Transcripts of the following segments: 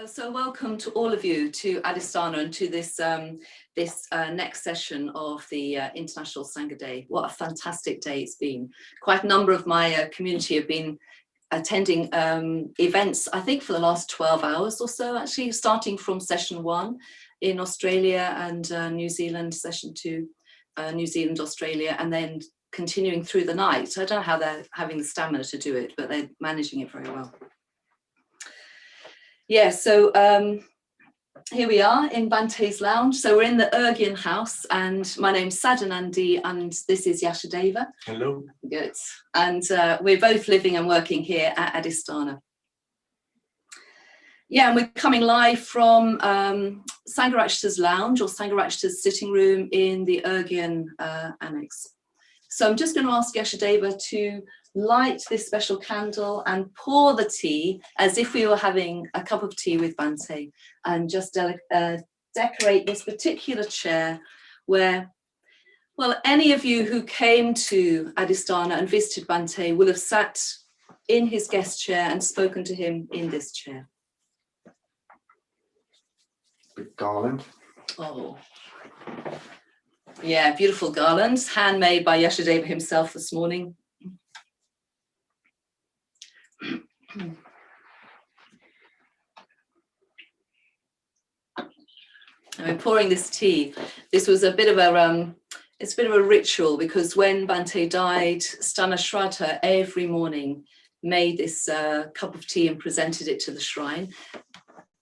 So welcome to all of you to Adhisthana and to this next session of the International Sangha Day. What a fantastic day it's been. Quite a number of my community have been attending events, I think for the last 12 hours or so, actually, starting from session 1 in Australia and New Zealand, session 2, New Zealand, Australia, and then continuing through the night. I don't know how they're having the stamina to do it, but they're managing it very well. Yeah, so here we are in Bante's lounge. So we're in the Urgyen house, and my name's Sadanandi, and this is Yashadeva. Hello. Good. And we're both living and working here at Adhisthana. Yeah, and we're coming live from Sangharakshita's lounge or Sangharakshita's sitting room in the Urgyen annex. So I'm just going to ask Yashadeva to light this special candle and pour the tea as if we were having a cup of tea with Bante, and just decorate this particular chair where, well, any of you who came to Adhisthana and visited Bante will have sat in his guest chair and spoken to him in this chair. Big garland. Oh, yeah, beautiful garlands, handmade by Yashadeva himself this morning. I'm pouring this tea. This was a bit of a it's a bit of a ritual, because when Bante died, Stana Shraddha every morning made this cup of tea and presented it to the shrine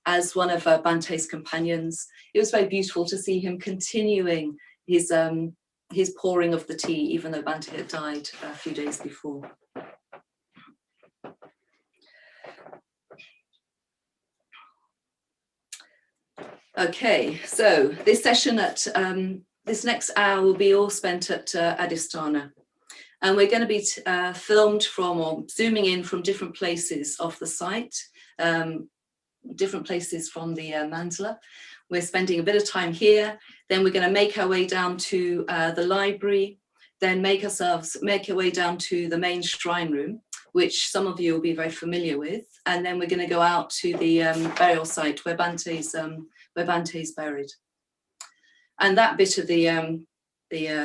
as one of Bante's companions. It was very beautiful to see him continuing his pouring of the tea, even though Bante had died a few days before. Okay, so this session at this next hour will be all spent at Adhisthana, and we're going to be filmed from or zooming in from different places of the site, different places from the mandala. We're spending a bit of time here, then we're going to make our way down to the library, then make our way down to the main shrine room, which some of you will be very familiar with, and then we're going to go out to the burial site where Bante's buried. And that bit of the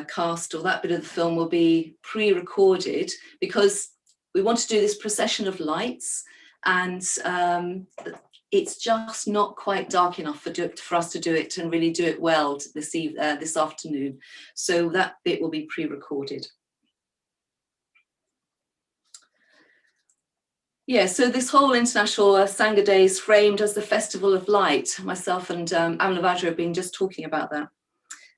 cast, or that bit of the film, will be pre-recorded, because we want to do this procession of lights, and it's just not quite dark enough for us to do it and really do it well this afternoon. So that bit will be pre-recorded. Yeah, so this whole International Sangha Day is framed as the Festival of Light. Myself and Amalavajra have been just talking about that.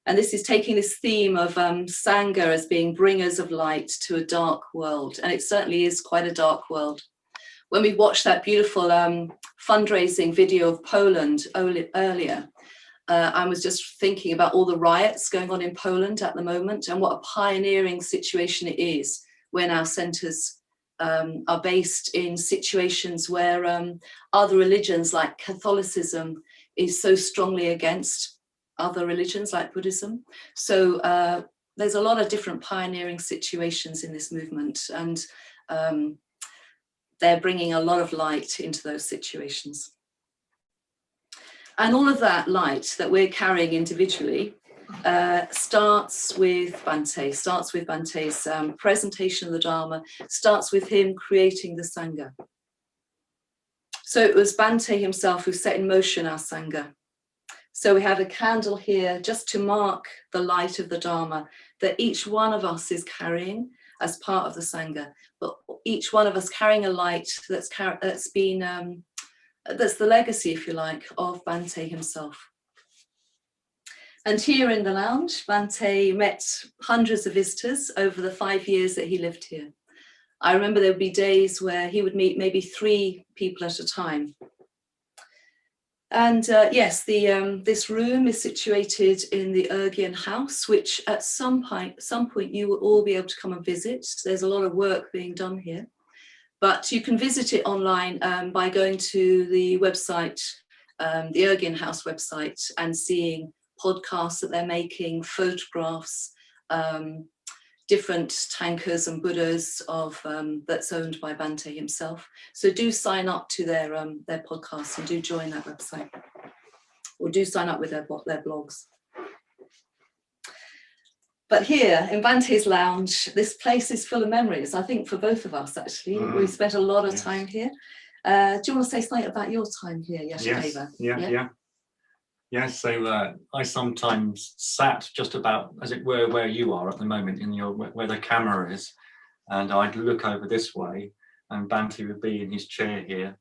And this is taking this theme of Sangha as being bringers of light to a dark world. And it certainly is quite a dark world. When we watched that beautiful fundraising video of Poland earlier, I was just thinking about all the riots going on in Poland at the moment, and what a pioneering situation it is when our centres are based in situations where other religions like Catholicism is so strongly against other religions like Buddhism. So there's a lot of different pioneering situations in this movement, and they're bringing a lot of light into those situations. And all of that light that we're carrying individually starts with Bante's presentation of the Dharma, starts with him creating the Sangha. So it was Bante himself who set in motion our Sangha. So we have a candle here just to mark the light of the Dharma that each one of us is carrying as part of the Sangha, but each one of us carrying a light that's the legacy, if you like, of Bante himself. And here in the lounge, Bante met hundreds of visitors over the 5 years that he lived here. I remember there would be days where he would meet maybe 3 people at a time. And yes, this room is situated in the Urgyen house, which at some point you will all be able to come and visit. There's a lot of work being done here, but you can visit it online by going to the website, the Urgyen house website, and seeing podcasts that they're making, photographs, different tankers and Buddhas of that's owned by Bhante himself. So do sign up to their podcast and do join that website, or do sign up with their blogs. But here in Bhante's lounge, this place is full of memories, I think, for both of us, actually. We spent a lot of time here. Do you want to say something about your time here, Yashadeva? Yes, so I sometimes sat just about, as it were, where you are at the moment, where the camera is, and I'd look over this way, and Bhante would be in his chair here.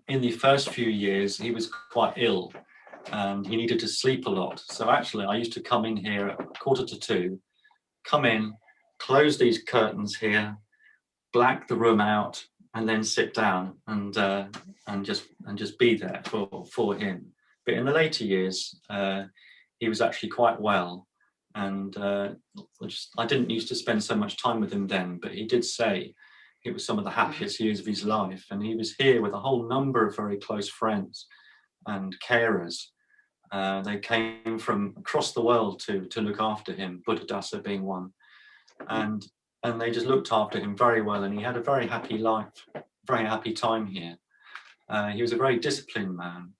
In the first few years, he was quite ill, and he needed to sleep a lot. So actually, I used to come in here at 1:45, come in, close these curtains here, black the room out, and then sit down and just be there for him. But in the later years, he was actually quite well, and I didn't used to spend so much time with him then, but he did say it was some of the happiest years of his life, and he was here with a whole number of very close friends and carers. They came from across the world to look after him, Buddhadasa being one, and they just looked after him very well, and he had a very happy life, very happy time here. He was a very disciplined man.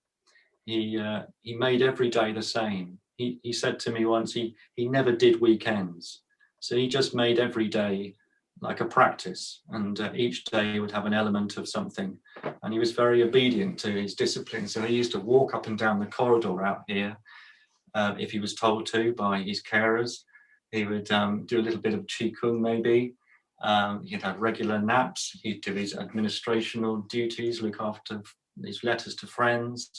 He made every day the same. He said to me once, he never did weekends, so he just made every day like a practice, and each day would have an element of something, and he was very obedient to his discipline. So he used to walk up and down the corridor out here if he was told to by his carers. He would do a little bit of qigong maybe. He'd have regular naps. He'd do his administrational duties, look after his letters to friends,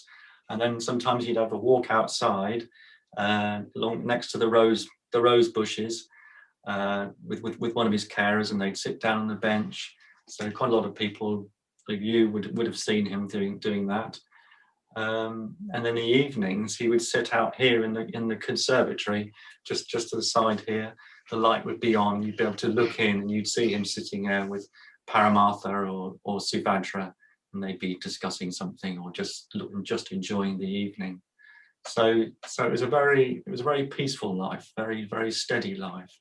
and then sometimes he'd have a walk outside along next to the rose bushes with one of his carers, and they'd sit down on the bench. So quite a lot of people like you would have seen him doing that. And in the evenings he would sit out here in the conservatory, just to the side here. The light would be on, you'd be able to look in, and you'd see him sitting there with Paramartha or Subhadra, and they'd be discussing something or just enjoying the evening. So it was a very peaceful life, very, very steady life.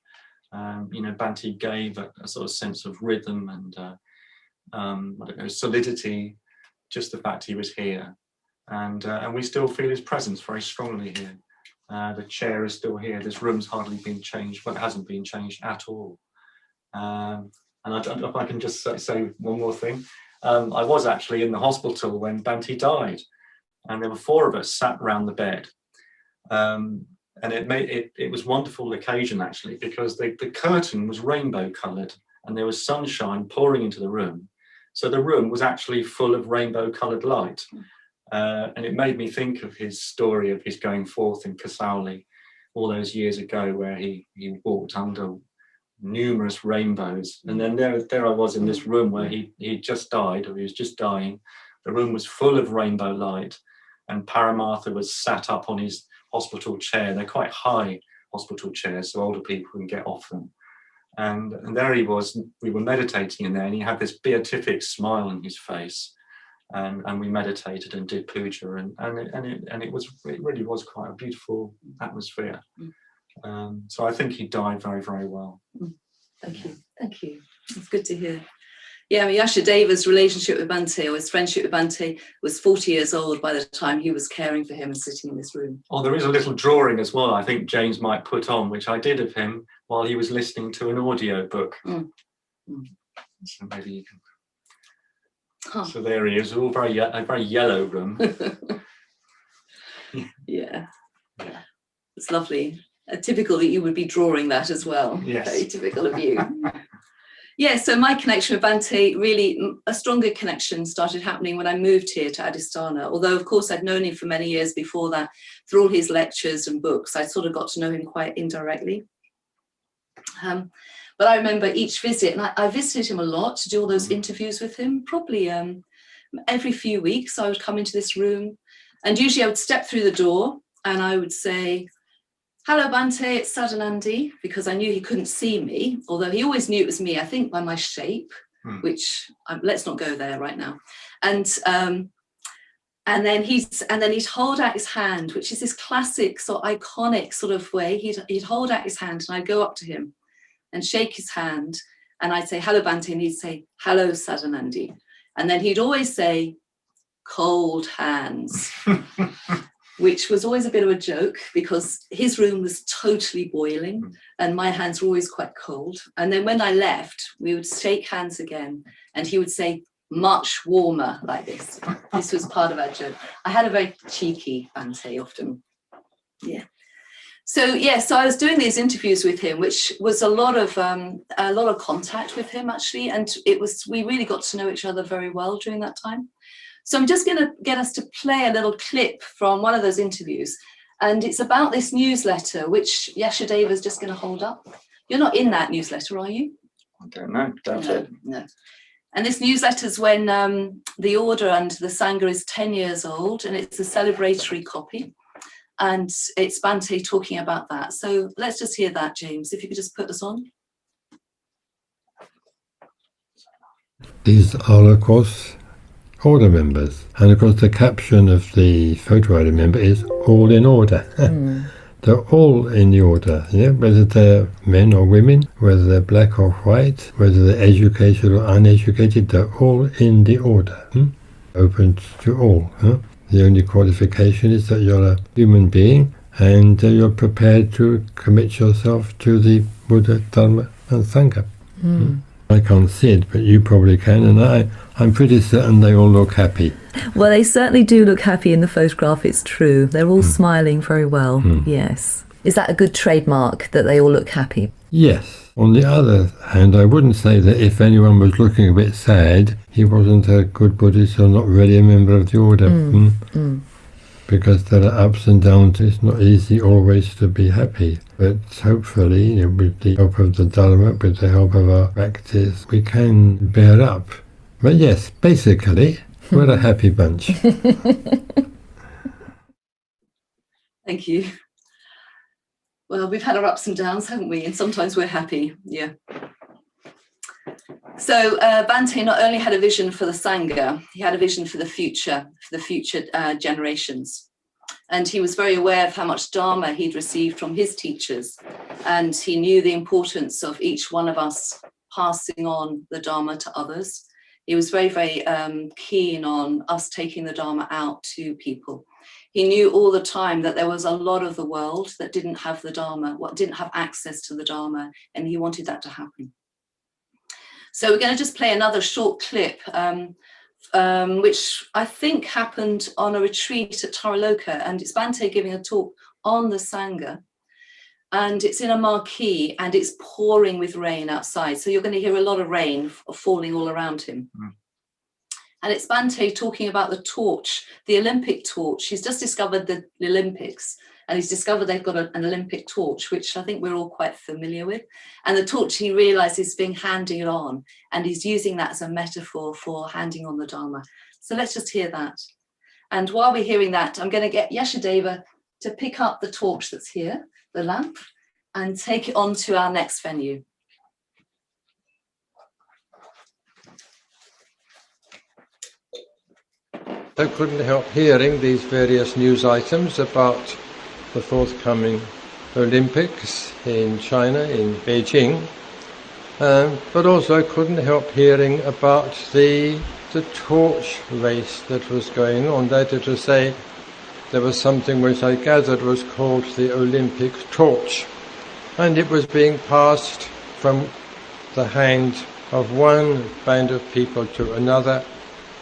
Bhante gave a sort of sense of rhythm and solidity, just the fact he was here, and we still feel his presence very strongly here. The chair is still here. This room's hardly been changed, but it hasn't been changed at all. And if I can just say one more thing, I was actually in the hospital when Bhante died, and there were 4 of us sat round the bed. And it was a wonderful occasion actually, because the curtain was rainbow coloured and there was sunshine pouring into the room. So the room was actually full of rainbow coloured light. And it made me think of his story of his going forth in Kasauli all those years ago, where he walked under numerous rainbows. And then there I was in this room where he just died, or he was just dying. The room was full of rainbow light, and Paramartha was sat up on his hospital chair. They're quite high hospital chairs, so older people can get off them. And there he was, we were meditating in there, and he had this beatific smile on his face. And we meditated and did puja, and it really was quite a beautiful atmosphere. So I think he died very, very well. Thank you. It's good to hear. Yeah, Yashadeva's relationship with Bhante, or his friendship with Bhante, was 40 years old by the time he was caring for him and sitting in this room. Oh, there is a little drawing as well, I think James might put on, which I did of him while he was listening to an audio book. So maybe you can. So there he is, all a very yellow room. Yeah. It's lovely. Typical that you would be drawing that as well. Yes. Very typical of you. Yeah, so my connection with Bhante, really a stronger connection started happening when I moved here to Adhisthana. Although, of course, I'd known him for many years before that. Through all his lectures and books, I sort of got to know him quite indirectly. But I remember each visit, and I visited him a lot to do all those interviews with him, probably every few weeks I would come into this room, and usually I would step through the door and I would say, "Hello Bhante, it's Sadhanandi," because I knew he couldn't see me, although he always knew it was me, I think by my shape, which let's not go there right now. And then he'd hold out his hand, which is this classic sort of iconic sort of way. He'd hold out his hand, and I'd go up to him and shake his hand. And I'd say, hello, Bhante. And he'd say, hello, Sadanandi. And then he'd always say, cold hands, which was always a bit of a joke because his room was totally boiling and my hands were always quite cold. And then when I left, we would shake hands again and he would say, much warmer, like this. This was part of our joke. I had a very cheeky Bhante often. Yeah. So I was doing these interviews with him, which was a lot of contact with him actually, and we really got to know each other very well during that time. So I'm just going to get us to play a little clip from one of those interviews, and it's about this newsletter which Yashadeva is just going to hold up. You're not in that newsletter, are you? I don't know. Doubt it. No. And this newsletter is when the order and the Sangha is 10 years old, and it's a celebratory copy. And it's Bhante talking about that. So let's just hear that, James, if you could just put us on. These are, of course, order members. And, of course, the caption of the photo I remember is all in order. They're all in the order, yeah? Whether they're men or women, whether they're black or white, whether they're educated or uneducated, they're all in the order, open to all. The only qualification is that you're a human being and you're prepared to commit yourself to the Buddha, Dharma and Sangha. I can't see it, but you probably can, and I'm pretty certain they all look happy. Well, they certainly do look happy in the photograph, it's true. They're all smiling very well, yes. Is that a good trademark, that they all look happy? Yes. On the other hand, I wouldn't say that if anyone was looking a bit sad, he wasn't a good Buddhist or not really a member of the order. Because there are ups and downs. It's not easy always to be happy. But hopefully, with the help of the Dharma, with the help of our practice, we can bear up. But yes, basically, we're a happy bunch. Thank you. Well, we've had our ups and downs, haven't we? And sometimes we're happy, yeah. So Bhante not only had a vision for the Sangha, he had a vision for the future generations. And he was very aware of how much Dharma he'd received from his teachers. And he knew the importance of each one of us passing on the Dharma to others. He was very, very keen on us taking the Dharma out to people. He knew all the time that there was a lot of the world that didn't have the Dharma, didn't have access to the Dharma, and he wanted that to happen. So we're going to just play another short clip, which I think happened on a retreat at Taraloka, and it's Bhante giving a talk on the Sangha, and it's in a marquee, and it's pouring with rain outside. So you're going to hear a lot of rain falling all around him. And it's Bhante talking about the torch, the Olympic torch. He's just discovered the Olympics, and he's discovered they've got an Olympic torch, which I think we're all quite familiar with. And the torch, he realizes, is being handed on, and he's using that as a metaphor for handing on the Dharma. So let's just hear that. And while we're hearing that, I'm going to get Yashadeva to pick up the torch that's here, the lamp, and take it on to our next venue. I couldn't help hearing these various news items about the forthcoming Olympics in China, in Beijing, but also I couldn't help hearing about the torch race that was going on. That is to say, there was something which I gathered was called the Olympic torch, and it was being passed from the hand of one band of people to another,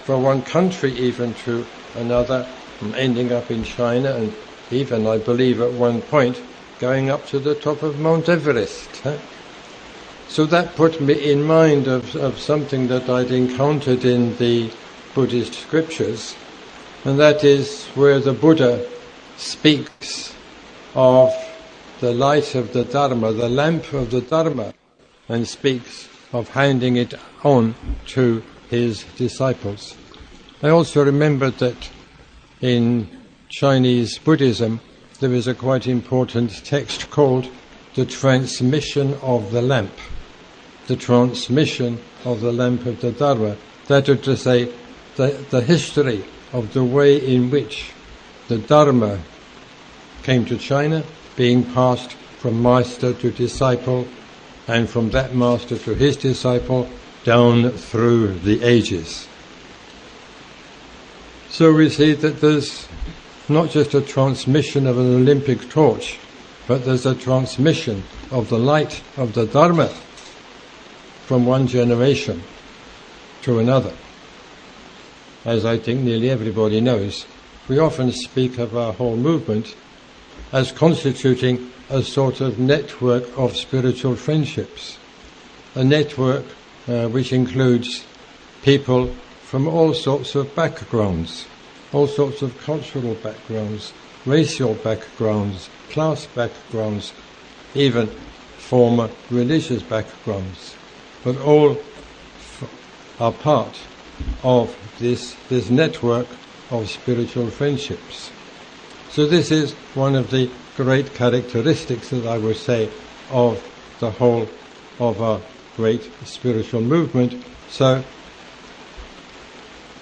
from one country even to another, ending up in China, and even, I believe, at one point, going up to the top of Mount Everest. So that put me in mind of something that I'd encountered in the Buddhist scriptures, and that is where the Buddha speaks of the light of the Dharma, the lamp of the Dharma, and speaks of handing it on to his disciples. I also remembered that in Chinese Buddhism there is a quite important text called the Transmission of the Lamp. The transmission of the lamp of the Dharma. That is to say, the history of the way in which the Dharma came to China, being passed from master to disciple, and from that master to his disciple down through the ages. So we see that there's not just a transmission of an Olympic torch, but there's a transmission of the light of the Dharma from one generation to another. As I think nearly everybody knows, we often speak of our whole movement as constituting a sort of network of spiritual friendships, a network which includes people from all sorts of backgrounds, all sorts of cultural backgrounds, racial backgrounds, class backgrounds, even former religious backgrounds, but all are part of this network of spiritual friendships. So this is one of the great characteristics, that I would say, of the whole of our great spiritual movement. So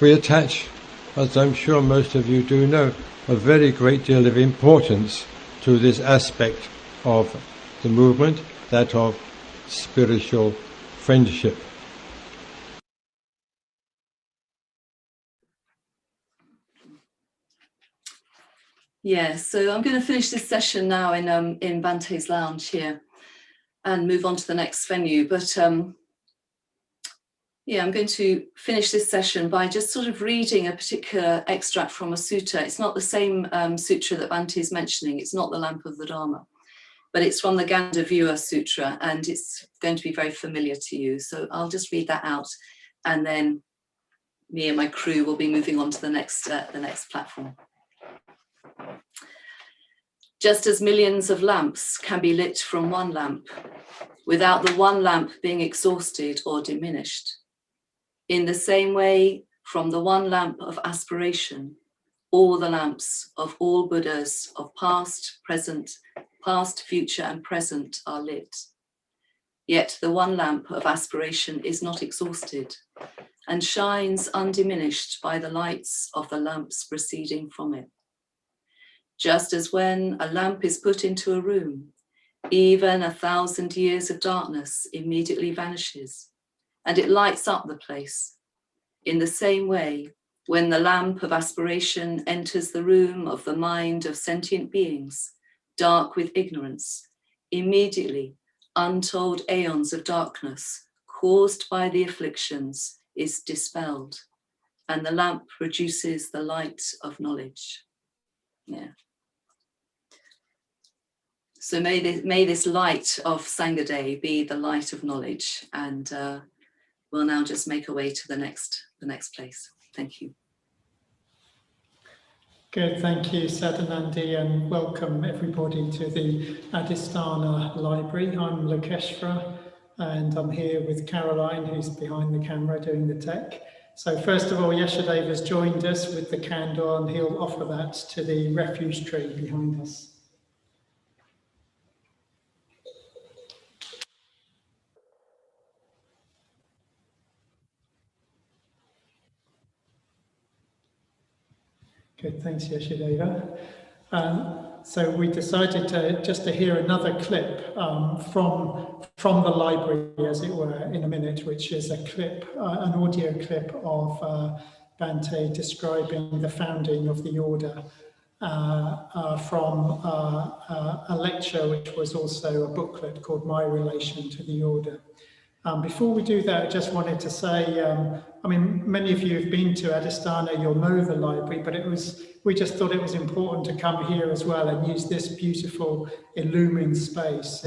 we attach, as I'm sure most of you do know, a very great deal of importance to this aspect of the movement, that of spiritual friendship. Yeah, so I'm going to finish this session now in Bante's lounge here and move on to the next venue. But yeah, I'm going to finish this session by just sort of reading a particular extract from a sutta. It's not the same sutra that Bante is mentioning. It's not the Lamp of the Dharma, but it's from the Gandavura Sutra, and it's going to be very familiar to you. So I'll just read that out, and then me and my crew will be moving on to the next platform. Just as millions of lamps can be lit from one lamp, without the one lamp being exhausted or diminished, in the same way, from the one lamp of aspiration, all the lamps of all Buddhas of past, future, and present are lit. Yet the one lamp of aspiration is not exhausted and shines undiminished by the lights of the lamps proceeding from it. Just as when a lamp is put into a room, even 1,000 years of darkness immediately vanishes, and it lights up the place. In the same way, when the lamp of aspiration enters the room of the mind of sentient beings, dark with ignorance, immediately untold aeons of darkness caused by the afflictions is dispelled, and the lamp produces the light of knowledge. Yeah. So may this light of Sangha Day be the light of knowledge, and we'll now just make our way to the next place. Thank you. Good, thank you, Sadhanandi, and welcome everybody to the Adhisthana Library. I'm Lokeshvara, and I'm here with Caroline, who's behind the camera doing the tech. So first of all, Yashadev has joined us with the candle, and he'll offer that to the refuge tree behind us. Good, thanks, Yashadeva. So we decided to hear another clip from the library, as it were, in a minute, which is a clip, an audio clip of Bante describing the founding of the order from a lecture, which was also a booklet called My Relation to the Order. Before we do that, I just wanted to say, I mean, many of you have been to Adhisthana, you'll know the library, but we just thought it was important to come here as well and use this beautiful illumined space.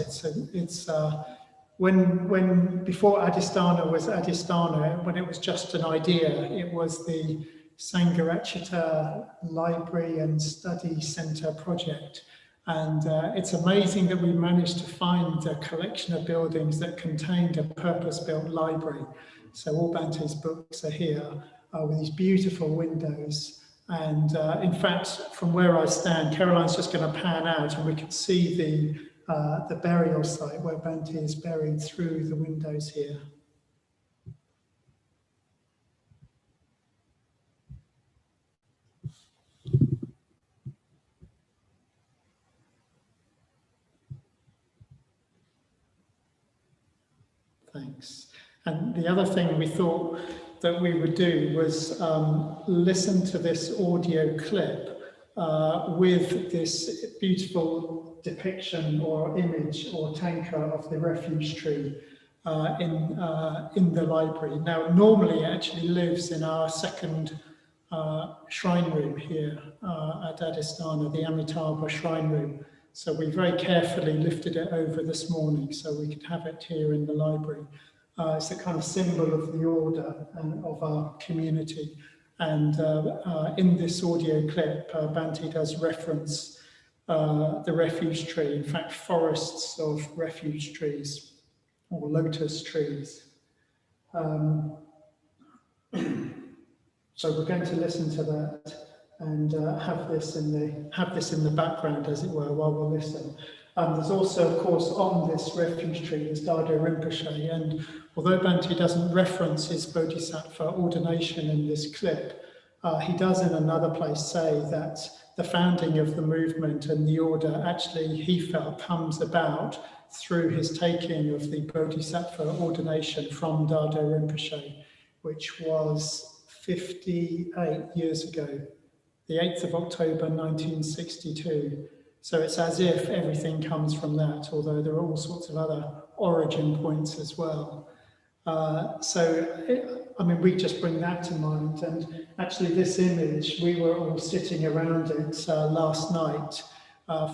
When before Adhisthana was Adhisthana, when it was just an idea, it was the Sangharachita Library and Study Centre project. And it's amazing that we managed to find a collection of buildings that contained a purpose-built library. So all Bante's books are here with these beautiful windows. And in fact, from where I stand, Caroline's just going to pan out and we can see the burial site where Bante is buried through the windows here. Thanks. And the other thing we thought that we would do was listen to this audio clip with this beautiful depiction or image or tanker of the refuge tree in the library. Now, normally it actually lives in our second shrine room here at Adhisthana, the Amitabha shrine room. So we very carefully lifted it over this morning so we could have it here in the library. It's a kind of symbol of the order and of our community. And in this audio clip, Bhante does reference the refuge tree, in fact, forests of refuge trees or lotus trees. So we're going to listen to that and have this in the background, as it were, while we listen. There's also, of course, on this refuge tree is Dado Rinpoche, and although Bhante doesn't reference his Bodhisattva ordination in this clip, he does in another place say that the founding of the movement and the order actually, he felt, comes about through his taking of the Bodhisattva ordination from Dado Rinpoche, which was 58 years ago, the 8th of October 1962. So it's as if everything comes from that, although there are all sorts of other origin points as well. We just bring that to mind. And actually this image, we were all sitting around it last night.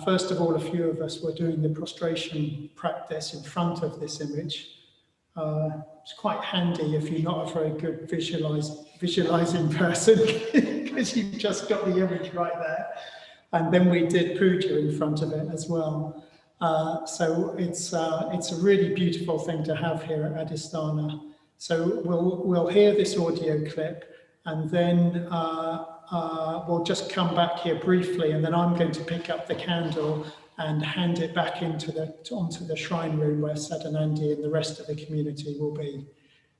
First of all, a few of us were doing the prostration practice in front of this image. It's quite handy if you're not a very good visualizing person, because you've just got the image right there. And then we did puja in front of it as well. So it's a really beautiful thing to have here at Adhisthana. So we'll hear this audio clip, and then we'll just come back here briefly, and then I'm going to pick up the candle and hand it back onto the shrine room where Sadhanandi and the rest of the community will be.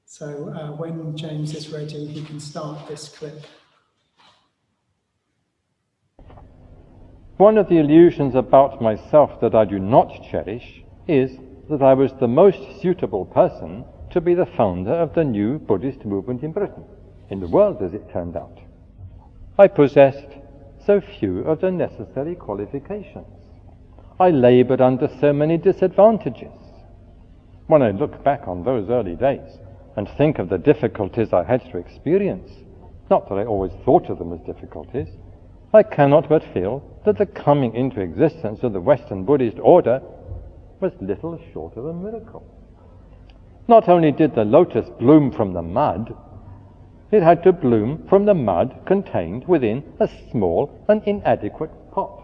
So when James is ready, he can start this clip. One of the illusions about myself that I do not cherish is that I was the most suitable person to be the founder of the new Buddhist movement in Britain, in the world as it turned out. I possessed so few of the necessary qualifications. I laboured under so many disadvantages. When I look back on those early days and think of the difficulties I had to experience, not that I always thought of them as difficulties, I cannot but feel that the coming into existence of the Western Buddhist order was little short of a miracle. Not only did the lotus bloom from the mud, it had to bloom from the mud contained within a small and inadequate pot.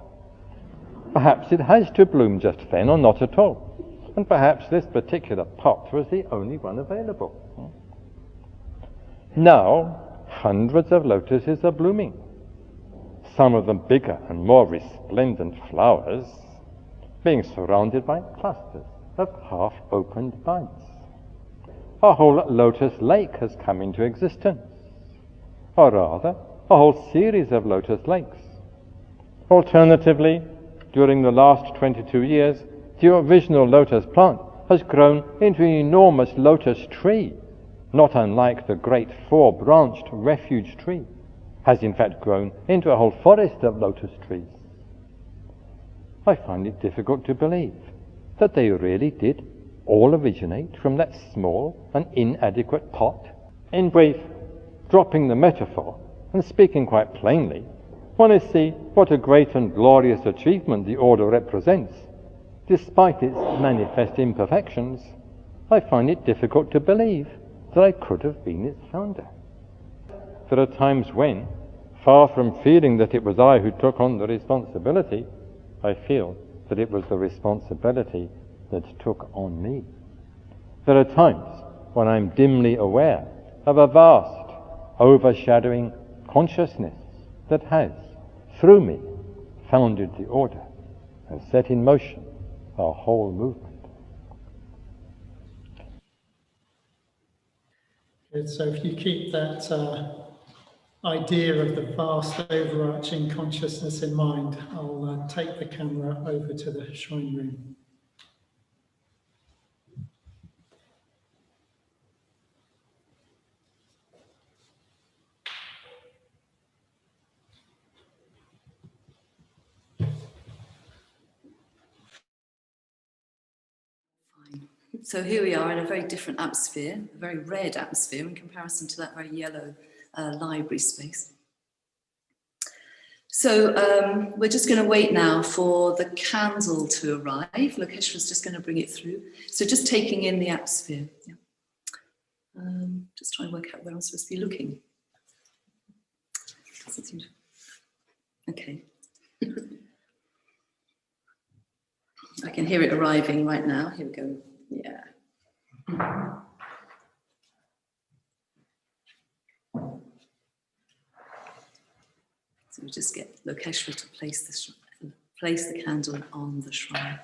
Perhaps it has to bloom just then or not at all, and perhaps this particular pot was the only one available. Now, hundreds of lotuses are blooming, some of them bigger and more resplendent flowers, being surrounded by clusters of half-opened buds. A whole lotus lake has come into existence, or rather, a whole series of lotus lakes. Alternatively, during the last 22 years, the original lotus plant has grown into an enormous lotus tree, not unlike the great four-branched refuge tree, has in fact grown into a whole forest of lotus trees. I find it difficult to believe that they really did all originate from that small and inadequate pot. In brief, dropping the metaphor and speaking quite plainly, when I see what a great and glorious achievement the order represents, despite its manifest imperfections, I find it difficult to believe that I could have been its founder. There are times when, far from feeling that it was I who took on the responsibility, I feel that it was the responsibility that took on me. There are times when I'm dimly aware of a vast, overshadowing consciousness that has, through me, founded the order and set in motion our whole movement. Good. So if you keep that idea of the vast overarching consciousness in mind, I'll take the camera over to the shrine room. So here we are in a very different atmosphere, a very red atmosphere in comparison to that very yellow library space. So we're just going to wait now for the candle to arrive. Lokeshwara's just going to bring it through. So just taking in the atmosphere. Yeah. Just trying to work out where I'm supposed to be looking. Doesn't seem to... Okay. I can hear it arriving right now. Here we go. Yeah. So we just get Lokeshwara to place the candle on the shrine.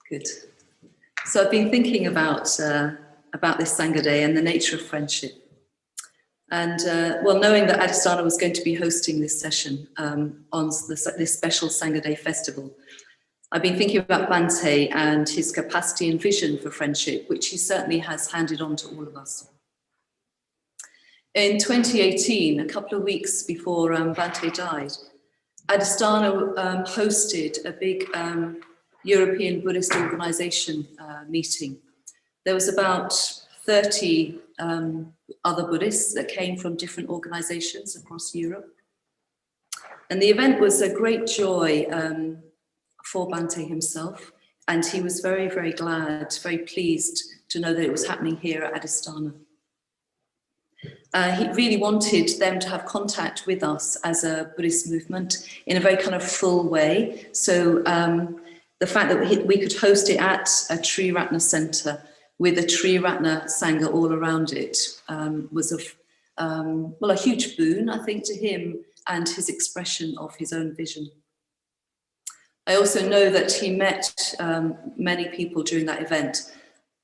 Good. So I've been thinking about this Sangha Day and the nature of friendship. And well, knowing that Adhisthana was going to be hosting this session on this special Sangha Day festival, I've been thinking about Bhante and his capacity and vision for friendship, which he certainly has handed on to all of us. In 2018, a couple of weeks before Bhante died, Adhisthana hosted a big European Buddhist organization meeting. There was about 30 other Buddhists that came from different organizations across Europe. And the event was a great joy for Bhante himself. And he was very, very glad, very pleased to know that it was happening here at Adhisthana. He really wanted them to have contact with us as a Buddhist movement in a very kind of full way. So the fact that we could host it at a Triratna Centre with a Triratna Sangha all around it was well, a huge boon, I think, to him and his expression of his own vision. I also know that he met many people during that event.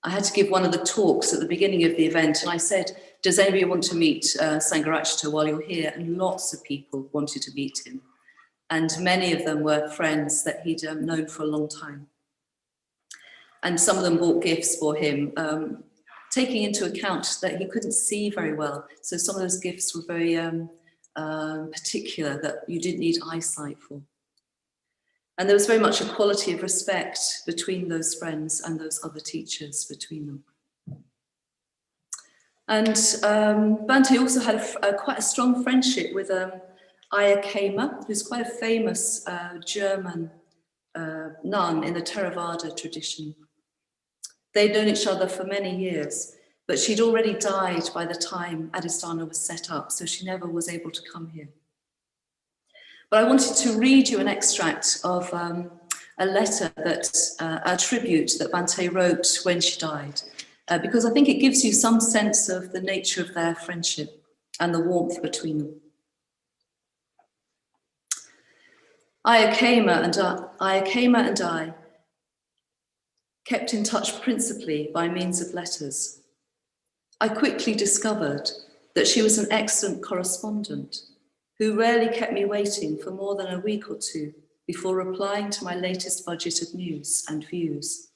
I had to give one of the talks at the beginning of the event, and I said, does anybody want to meet Sangharakshita while you're here? And lots of people wanted to meet him. And many of them were friends that he'd known for a long time. And some of them bought gifts for him, taking into account that he couldn't see very well. So some of those gifts were very particular, that you didn't need eyesight for. And there was very much a quality of respect between those friends and those other teachers between them. And Bhante also had quite a strong friendship with Ayya Khema, who's quite a famous German nun in the Theravada tradition. They'd known each other for many years, but she'd already died by the time Adhisthana was set up, so she never was able to come here. But I wanted to read you an extract of a letter a tribute that Bhante wrote when she died, because I think it gives you some sense of the nature of their friendship and the warmth between them. Ayya Khema and I kept in touch principally by means of letters. I quickly discovered that she was an excellent correspondent who rarely kept me waiting for more than a week or two before replying to my latest budget of news and views.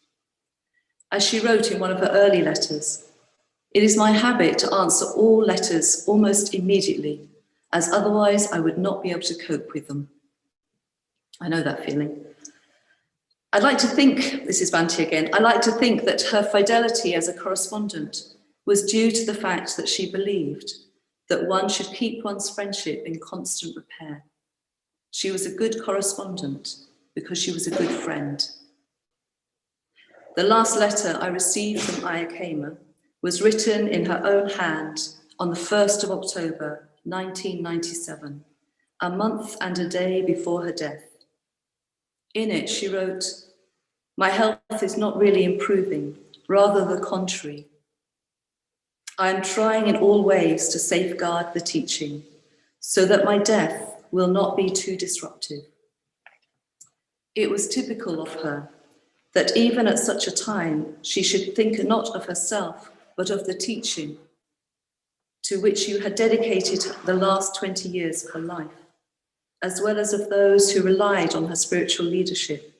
As she wrote in one of her early letters, "It is my habit to answer all letters almost immediately, as otherwise I would not be able to cope with them." I know that feeling. I'd like to think, this is Bhante again, I like to think that her fidelity as a correspondent was due to the fact that she believed that one should keep one's friendship in constant repair. She was a good correspondent because she was a good friend. The last letter I received from Ayya Khema was written in her own hand on the 1st of October, 1997, a month and a day before her death. In it, she wrote, "My health is not really improving, rather the contrary. I am trying in all ways to safeguard the teaching so that my death will not be too disruptive." It was typical of her that even at such a time, she should think not of herself, but of the teaching to which you had dedicated the last 20 years of her life, as well as of those who relied on her spiritual leadership.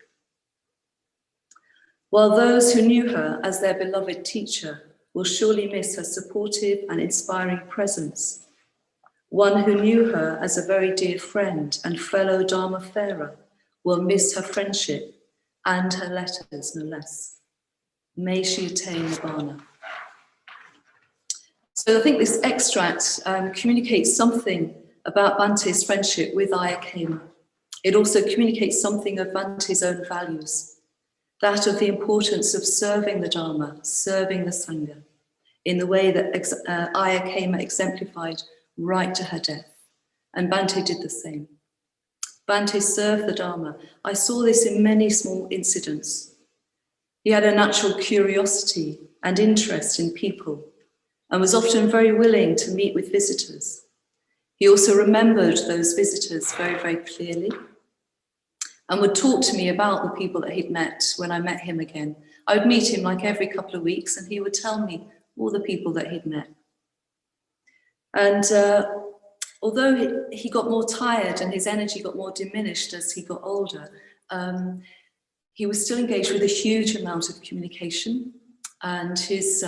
while those who knew her as their beloved teacher will surely miss her supportive and inspiring presence. One who knew her as a very dear friend and fellow Dharma farer will miss her friendship and her letters, no less. May she attain Nibbana. So I think this extract communicates something about Bhante's friendship with Ayya Khema. It also communicates something of Bhante's own values, that of the importance of serving the Dharma, serving the Sangha, in the way that Ayya Khema exemplified right to her death. And Bhante did the same. Bhante served the Dharma. I saw this in many small incidents. He had a natural curiosity and interest in people and was often very willing to meet with visitors. He also remembered those visitors very, very clearly and would talk to me about the people that he'd met when I met him again. I would meet him like every couple of weeks and he would tell me all the people that he'd met. And although he got more tired and his energy got more diminished as he got older, he was still engaged with a huge amount of communication, and his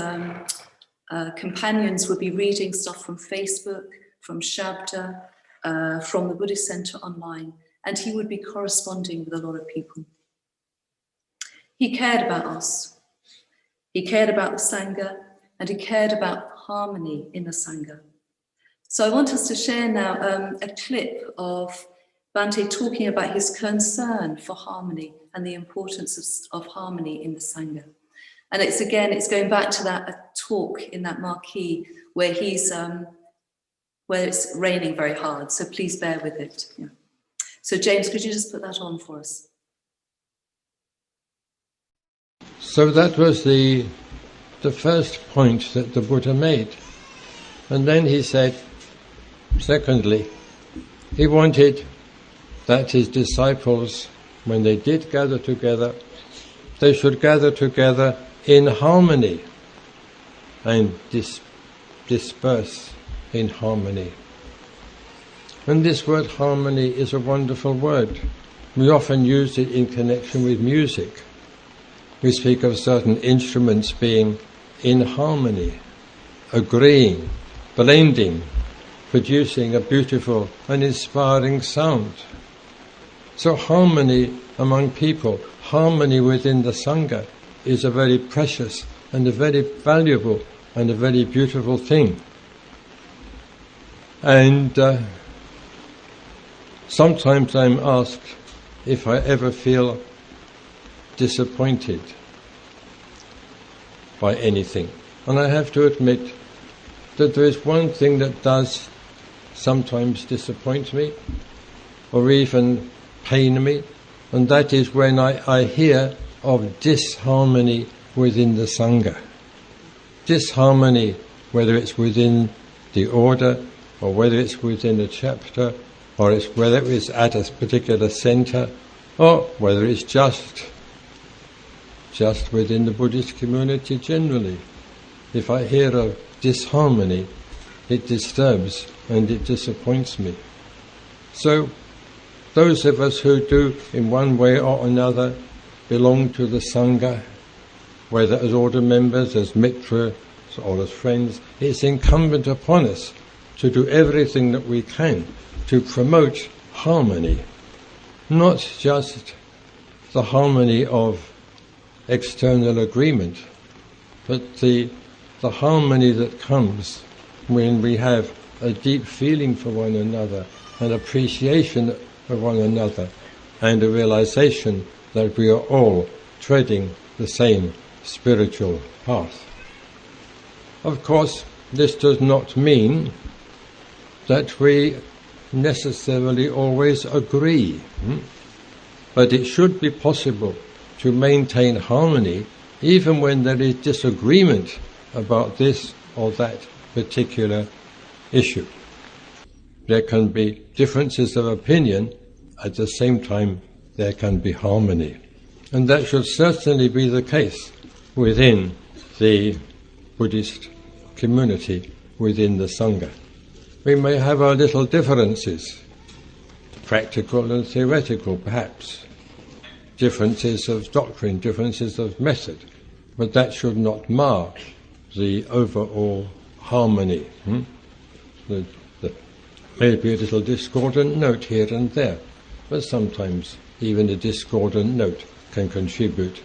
companions would be reading stuff from Facebook, from Shabda, from the Buddhist Center online, and he would be corresponding with a lot of people. He cared about us. He cared about the Sangha, and he cared about harmony in the Sangha. So I want us to share now a clip of Bhante talking about his concern for harmony and the importance of harmony in the Sangha. And it's going back to that talk in that marquee where where it's raining very hard. So please bear with it. Yeah. So James, could you just put that on for us? So that was the first point that the Buddha made. And then he said, secondly, he wanted that his disciples, when they did gather together, they should gather together in harmony and disperse in harmony. And this word harmony is a wonderful word. We often use it in connection with music. We speak of certain instruments being in harmony, agreeing, blending, producing a beautiful and inspiring sound. So harmony among people, harmony within the Sangha is a very precious and a very valuable and a very beautiful thing. And sometimes I'm asked if I ever feel disappointed by anything. And I have to admit that there is one thing that does sometimes disappoint me or even pain me, and that is when I hear of disharmony within the Sangha. Disharmony, whether it's within the order or whether it's within a chapter or whether it's at a particular centre or whether it's just within the Buddhist community generally. If I hear of disharmony, it disturbs and it disappoints me. So those of us who do in one way or another belong to the Sangha, whether as order members, as mitras or as friends, it's incumbent upon us to do everything that we can to promote harmony, not just the harmony of external agreement, but the harmony that comes when we have a deep feeling for one another, an appreciation for one another, and a realization that we are all treading the same spiritual path. Of course, this does not mean that we necessarily always agree, but it should be possible to maintain harmony even when there is disagreement about this or that particular issue. There can be differences of opinion, at the same time there can be harmony. And that should certainly be the case within the Buddhist community, within the Sangha. We may have our little differences, practical and theoretical perhaps, differences of doctrine, differences of method, but that should not mar the overall harmony. There may be a little discordant note here and there, but sometimes even a discordant note can contribute,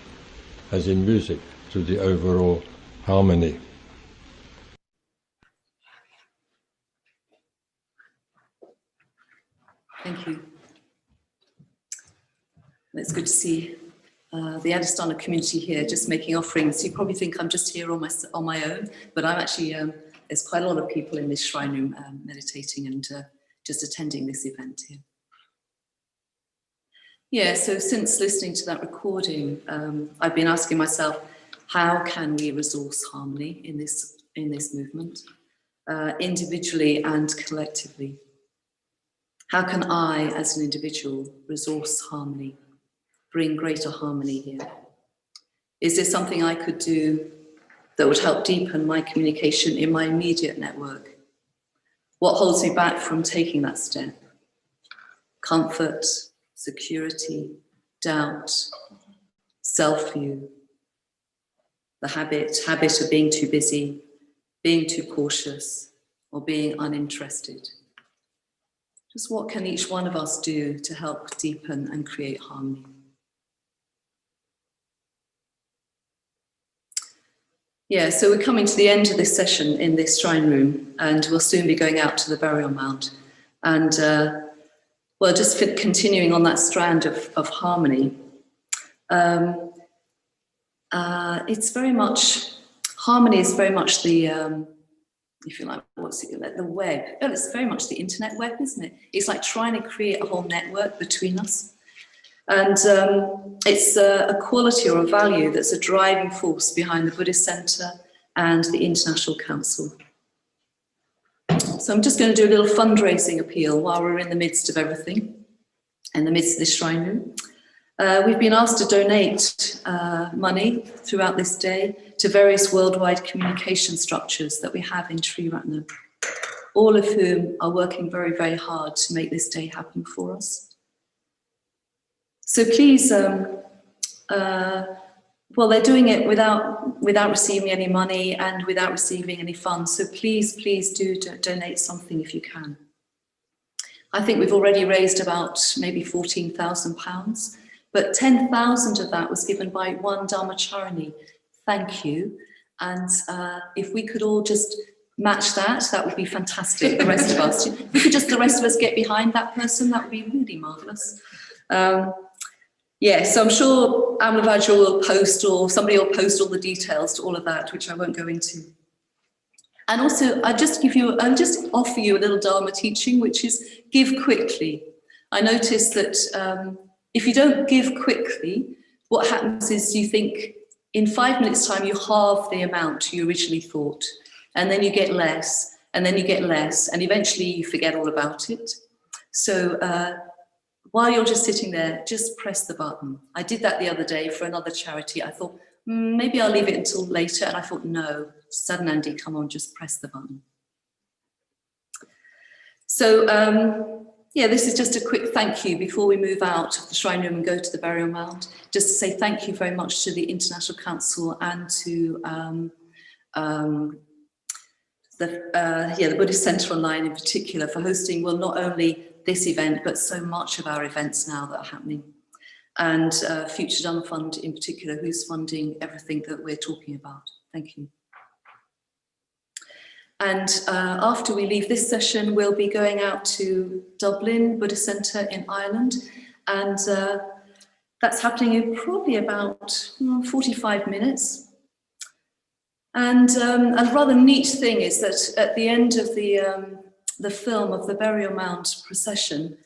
as in music, to the overall harmony. Thank you. It's good to see the Adistana community here just making offerings. You probably think I'm just here on my own, but I'm actually, there's quite a lot of people in this shrine room meditating and just attending this event here. Yeah, so since listening to that recording, I've been asking myself, how can we resource harmony in this movement, individually and collectively? How can I, as an individual, resource harmony, bring greater harmony here? Is there something I could do that would help deepen my communication in my immediate network? What holds me back from taking that step? Comfort, security, doubt, self-view, the habit of being too busy, being too cautious, or being uninterested. Just what can each one of us do to help deepen and create harmony? Yeah, so we're coming to the end of this session in this shrine room, and we'll soon be going out to the burial mound. And well, just continuing on that strand of harmony, it's very much, harmony is very much the, if you like, what's it, like the web. Well, it's very much the internet web, isn't it? It's like trying to create a whole network between us. And it's a quality or a value that's a driving force behind the Buddhist Center and the International Council. So I'm just going to do a little fundraising appeal while we're in the midst of everything, in the midst of this shrine room. We've been asked to donate money throughout this day to various worldwide communication structures that we have in Triratna, all of whom are working very, very hard to make this day happen for us. So please, well, they're doing it without receiving any money and without receiving any funds. So please do donate something if you can. I think we've already raised about maybe £14,000, but 10,000 of that was given by one Dharmacharani. Thank you. And if we could all just match that, that would be fantastic. The rest of us, if we could just, the rest of us get behind that person, that would be really marvelous. Yeah, so I'm sure Amlavajra will post, or somebody will post all the details to all of that, which I won't go into. And also, I'll just offer you a little Dharma teaching, which is give quickly. I noticed that if you don't give quickly, what happens is you think in 5 minutes' time, you halve the amount you originally thought, and then you get less, and then you get less, and eventually you forget all about it. So while you're just sitting there, just press the button. I did that the other day for another charity. I thought, maybe I'll leave it until later. And I thought, no, Sadhanandi, come on, just press the button. So, yeah, this is just a quick thank you before we move out of the shrine room and go to the burial mound. Just to say thank you very much to the International Council and to the Buddhist Center Online in particular for hosting, well, not only this event, but so much of our events now that are happening. And Future Dharma Fund in particular, who's funding everything that we're talking about. Thank you. And after we leave this session, we'll be going out to Dublin Buddhist Center in Ireland. And that's happening in probably about 45 minutes. And a rather neat thing is that at the end of the film of the burial mound procession,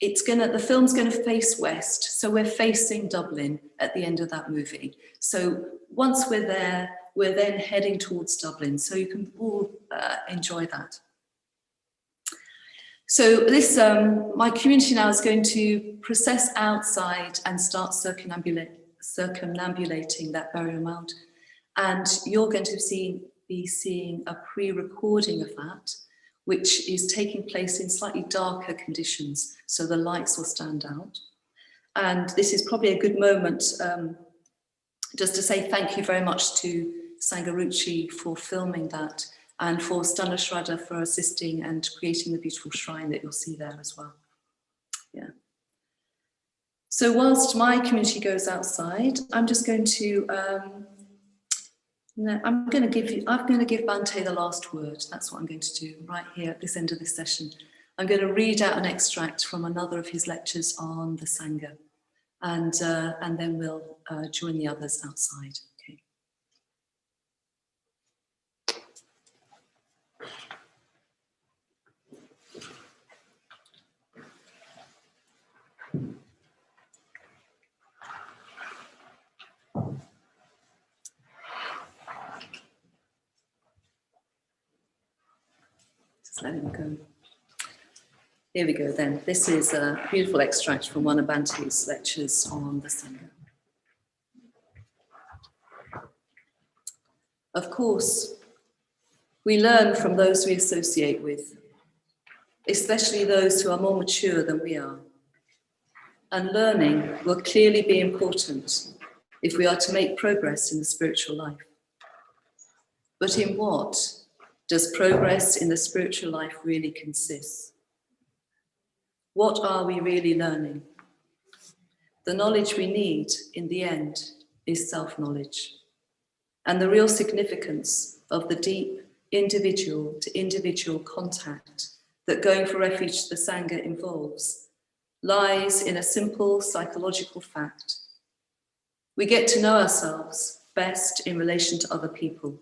the film's going to face west, so we're facing Dublin at the end of that movie. So once we're there, we're then heading towards Dublin, so you can all enjoy that. So this, my community now is going to process outside and start circumambulating that burial mound, and you're going to be seeing a pre-recording of that, which is taking place in slightly darker conditions, so the lights will stand out. And this is probably a good moment just to say thank you very much to Sangha Ruchi for filming that, and for Stana Shraddha for assisting and creating the beautiful shrine that you'll see there as well. Yeah. So whilst my community goes outside, I'm just going to, I'm going to give Bhante the last word. That's what I'm going to do right here at this end of this session. I'm going to read out an extract from another of his lectures on the Sangha, and then we'll join the others outside. Okay. Just let him go. Here we go then. This is a beautiful extract from one of Bhante's lectures on the Sangha. Of course, we learn from those we associate with, especially those who are more mature than we are. And learning will clearly be important if we are to make progress in the spiritual life. But in what does progress in the spiritual life really consist? What are we really learning? The knowledge we need in the end is self-knowledge. And the real significance of the deep individual to individual contact that going for refuge to the Sangha involves lies in a simple psychological fact. We get to know ourselves best in relation to other people.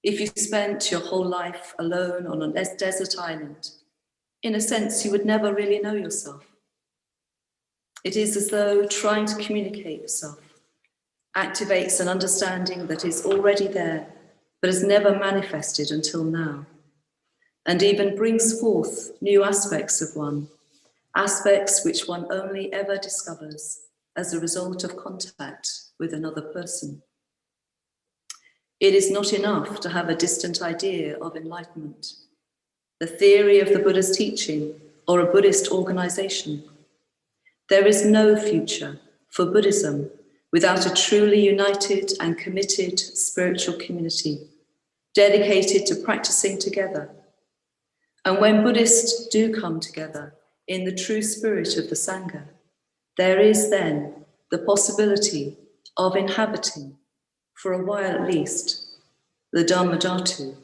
If you spent your whole life alone on a desert island, in a sense, you would never really know yourself. It is as though trying to communicate yourself activates an understanding that is already there, but has never manifested until now, and even brings forth new aspects of one, aspects which one only ever discovers as a result of contact with another person. It is not enough to have a distant idea of enlightenment, the theory of the Buddha's teaching, or a Buddhist organization. There is no future for Buddhism without a truly united and committed spiritual community, dedicated to practicing together. And when Buddhists do come together in the true spirit of the Sangha, there is then the possibility of inhabiting, for a while at least, the Dharmadhatu,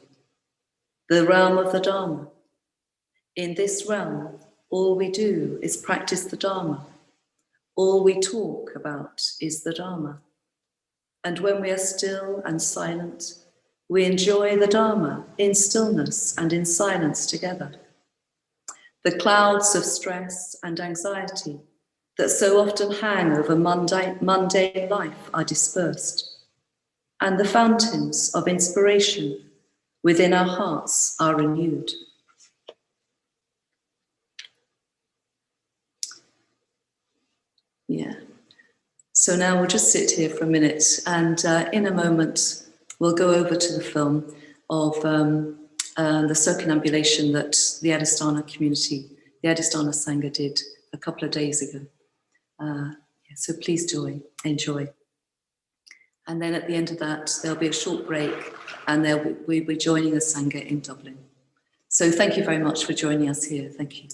the realm of the Dharma. In this realm, all we do is practice the Dharma. All we talk about is the Dharma. And when we are still and silent, we enjoy the Dharma in stillness and in silence together. The clouds of stress and anxiety that so often hang over mundane life are dispersed, and the fountains of inspiration within our hearts are renewed. Yeah. So now we'll just sit here for a minute, and in a moment we'll go over to the film of the circumambulation that the Adhisthana community, the Adhisthana Sangha did a couple of days ago. So please enjoy. And then at the end of that, there'll be a short break, and we'll be joining the Sangha in Dublin. So thank you very much for joining us here. Thank you.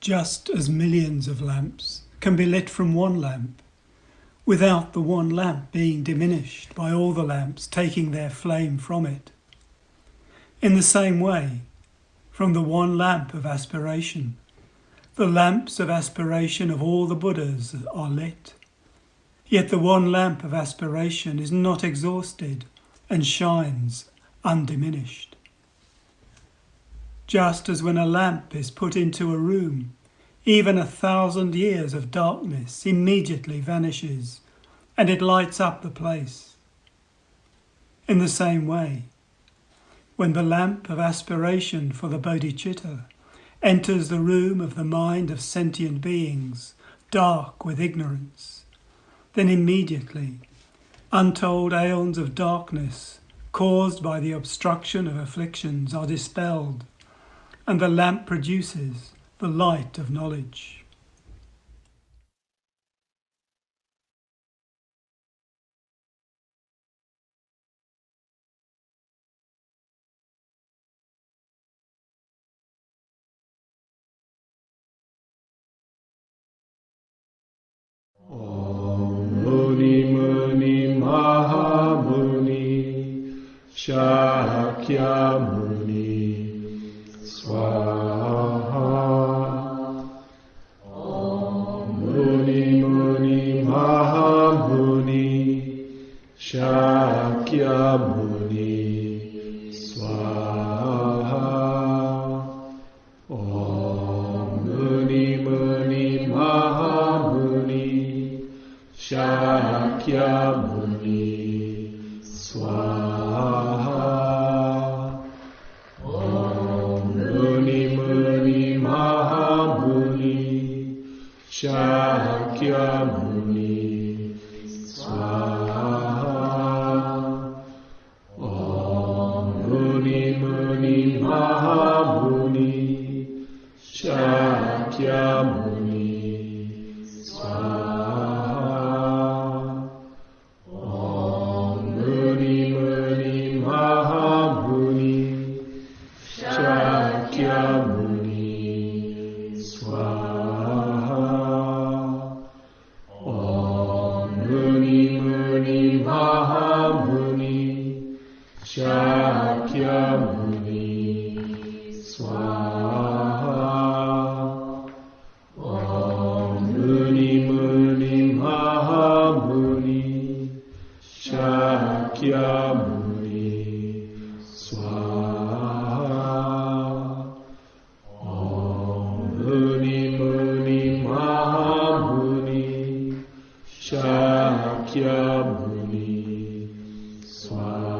Just as millions of lamps can be lit from one lamp, without the one lamp being diminished by all the lamps taking their flame from it. In the same way, from the one lamp of aspiration, the lamps of aspiration of all the Buddhas are lit. Yet the one lamp of aspiration is not exhausted and shines undiminished. Just as when a lamp is put into a room, even 1,000 years of darkness immediately vanishes, and it lights up the place. In the same way, when the lamp of aspiration for the bodhicitta enters the room of the mind of sentient beings, dark with ignorance, then immediately Untold aeons of darkness caused by the obstruction of afflictions are dispelled, and the lamp produces the light of knowledge. Muni Muni Mahamuni Shakya Muni Swaha. Muni Muni Mahamuni Shakya Muni Swaha. Muni Muni Mahamuni Shakya Muni Swaha. Muni Muni Mahamuni Shakya Muni Swaha. Muni Muni Mahamuni Shakya Muni Swaha. Muni Muni Mahamuni Shakya Muni Swaha. Muni Muni Mahamuni Shakya Muni Swaha. Muni Muni Mahamuni Shakya Muni Swaha. Muni Muni Mahamuni Shakya Muni Swaha.